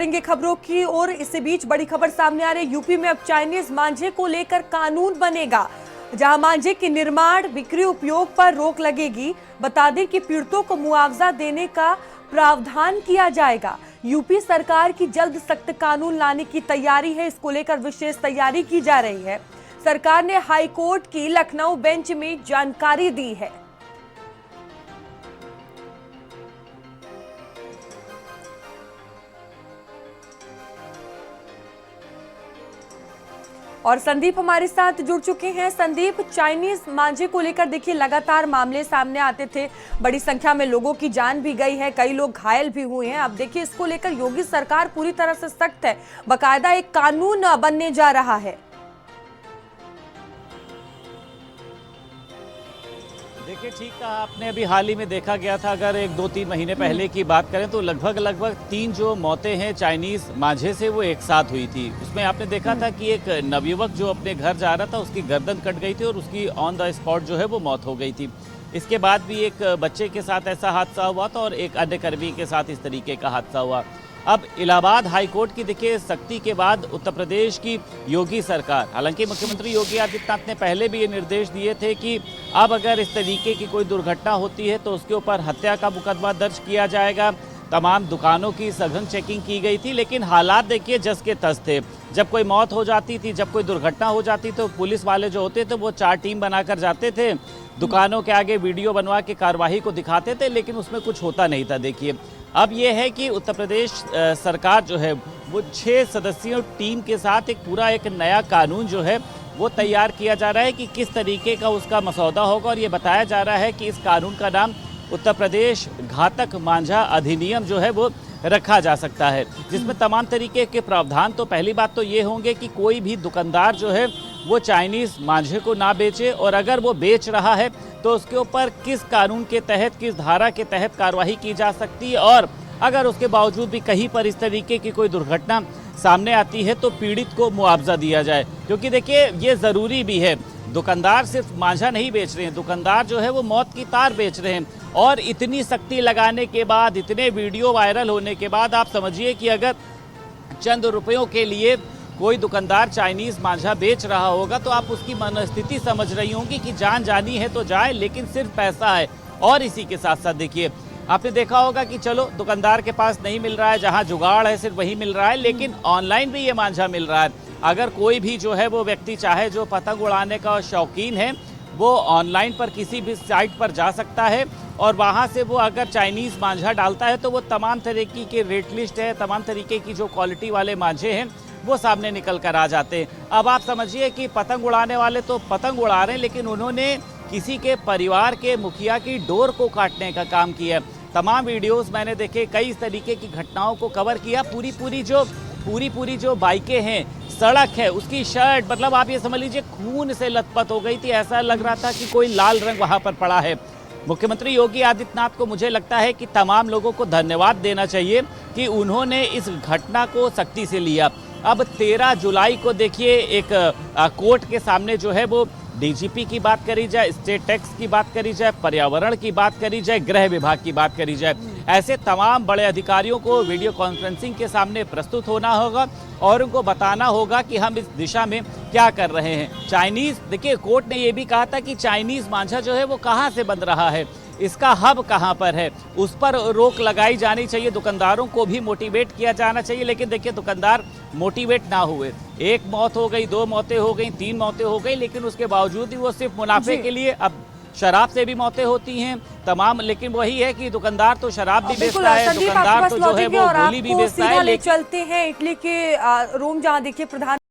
खबरों की ओर। इसी बीच बड़ी खबर सामने आ रही है। यूपी में अब चाइनीज मांझे को लेकर कानून बनेगा, जहां मांझे के निर्माण, बिक्री, उपयोग पर रोक लगेगी। बता दें कि पीड़ितों को मुआवजा देने का प्रावधान किया जाएगा। यूपी सरकार की जल्द सख्त कानून लाने की तैयारी है। इसको लेकर विशेष तैयारी की जा रही है। सरकार ने हाईकोर्ट की लखनऊ बेंच में जानकारी दी है। और संदीप हमारे साथ जुड़ चुके हैं। संदीप, चाइनीज मांझे को लेकर देखिए लगातार मामले सामने आते थे, बड़ी संख्या में लोगों की जान भी गई है, कई लोग घायल भी हुए हैं। अब देखिए इसको लेकर योगी सरकार पूरी तरह से सख्त है, बाकायदा एक कानून बनने जा रहा है। देखिए, ठीक कहा आपने। अभी हाल ही में देखा गया था, अगर 1-2-3 महीने पहले की बात करें तो लगभग 3 जो मौतें हैं चाइनीज मांझे से वो एक साथ हुई थी। उसमें आपने देखा था कि एक नवयुवक जो अपने घर जा रहा था, उसकी गर्दन कट गई थी और उसकी ऑन द स्पॉट जो है वो मौत हो गई थी। इसके बाद भी एक बच्चे के साथ ऐसा हादसा हुआ था और एक अन्य कर्मी के साथ इस तरीके का हादसा हुआ। अब इलाहाबाद हाईकोर्ट की देखिए सख्ती के बाद उत्तर प्रदेश की योगी सरकार, हालांकि मुख्यमंत्री योगी आदित्यनाथ ने पहले भी ये निर्देश दिए थे कि अब अगर इस तरीके की कोई दुर्घटना होती है तो उसके ऊपर हत्या का मुकदमा दर्ज किया जाएगा। तमाम दुकानों की सघन चेकिंग की गई थी, लेकिन हालात देखिए जस के तस थे। जब कोई मौत हो जाती थी, जब कोई दुर्घटना हो जाती तो पुलिस वाले जो होते थे वो 4 टीम बनाकर जाते थे, दुकानों के आगे वीडियो बनवा के कार्रवाई को दिखाते थे, लेकिन उसमें कुछ होता नहीं था। देखिए अब ये है कि उत्तर प्रदेश सरकार जो है वो 6 सदस्यों टीम के साथ एक नया कानून जो है वो तैयार किया जा रहा है कि किस तरीके का उसका मसौदा होगा। और ये बताया जा रहा है कि इस कानून का नाम उत्तर प्रदेश घातक मांझा अधिनियम जो है वो रखा जा सकता है, जिसमें तमाम तरीके के प्रावधान तो पहली बात तो ये होंगे कि कोई भी दुकानदार जो है वो चाइनीज़ मांझे को ना बेचे, और अगर वो बेच रहा है तो उसके ऊपर किस कानून के तहत, किस धारा के तहत कार्रवाई की जा सकती है, और अगर उसके बावजूद भी कहीं पर इस तरीके की कोई दुर्घटना सामने आती है तो पीड़ित को मुआवजा दिया जाए। क्योंकि देखिए ये ज़रूरी भी है, दुकानदार सिर्फ मांझा नहीं बेच रहे हैं, दुकानदार जो है वो मौत की तार बेच रहे हैं। और इतनी सख्ती लगाने के बाद, इतने वीडियो वायरल होने के बाद आप समझिए कि अगर चंद रुपयों के लिए कोई दुकानदार चाइनीज मांझा बेच रहा होगा तो आप उसकी मनस्थिति समझ रही होंगी कि जान जानी है तो जाए, लेकिन सिर्फ पैसा है। और इसी के साथ साथ देखिए आपने देखा होगा कि चलो दुकानदार के पास नहीं मिल रहा है, जहां जुगाड़ है सिर्फ वही मिल रहा है, लेकिन ऑनलाइन भी ये मांझा मिल रहा है। अगर कोई भी जो है वो व्यक्ति चाहे जो पतंग उड़ाने का शौकीन है, वो ऑनलाइन पर किसी भी साइट पर जा सकता है और वहाँ से वो अगर चाइनीज़ मांझा डालता है तो वो तमाम तरीके की रेट लिस्ट है, तमाम तरीके की जो क्वालिटी वाले मांझे हैं वो सामने निकल कर आ जाते हैं। अब आप समझिए कि पतंग उड़ाने वाले तो पतंग उड़ा रहे हैं, लेकिन उन्होंने किसी के परिवार के मुखिया की डोर को काटने का काम किया। तमाम वीडियोस मैंने देखे, कई तरीके की घटनाओं को कवर किया। पूरी जो बाइकें हैं, सड़क है, उसकी शर्ट, मतलब आप ये समझ लीजिए खून से लथपथ हो गई थी। ऐसा लग रहा था कि कोई लाल रंग वहाँ पर पड़ा है। मुख्यमंत्री योगी आदित्यनाथ को मुझे लगता है कि तमाम लोगों को धन्यवाद देना चाहिए कि उन्होंने इस घटना को सख्ती से लिया। अब 13 जुलाई को देखिए एक कोर्ट के सामने जो है वो डीजीपी की बात करी जाए, स्टेट टैक्स की बात करी जाए, पर्यावरण की बात करी जाए, गृह विभाग की बात करी जाए, ऐसे तमाम बड़े अधिकारियों को वीडियो कॉन्फ्रेंसिंग के सामने प्रस्तुत होना होगा और उनको बताना होगा कि हम इस दिशा में क्या कर रहे हैं। चाइनीज़, देखिए कोर्ट ने ये भी कहा था कि चाइनीज़ मांझा जो है वो कहाँ से बन रहा है, इसका हब कहाँ पर है, उस पर रोक लगाई जानी चाहिए। दुकानदारों को भी मोटिवेट किया जाना चाहिए, लेकिन देखिए दुकानदार मोटिवेट ना हुए। 1 मौत हो गई, 2 मौतें हो गई, 3 मौतें हो गई, लेकिन उसके बावजूद ही वो सिर्फ मुनाफे के लिए, अब शराब से भी मौतें होती हैं तमाम, लेकिन वही है कि दुकानदार तो शराब भी बेचता है, दुकानदार तो जो है वो गोली भी बेचता है। चलते हैं इटली के रोम, जहाँ देखिए प्रधान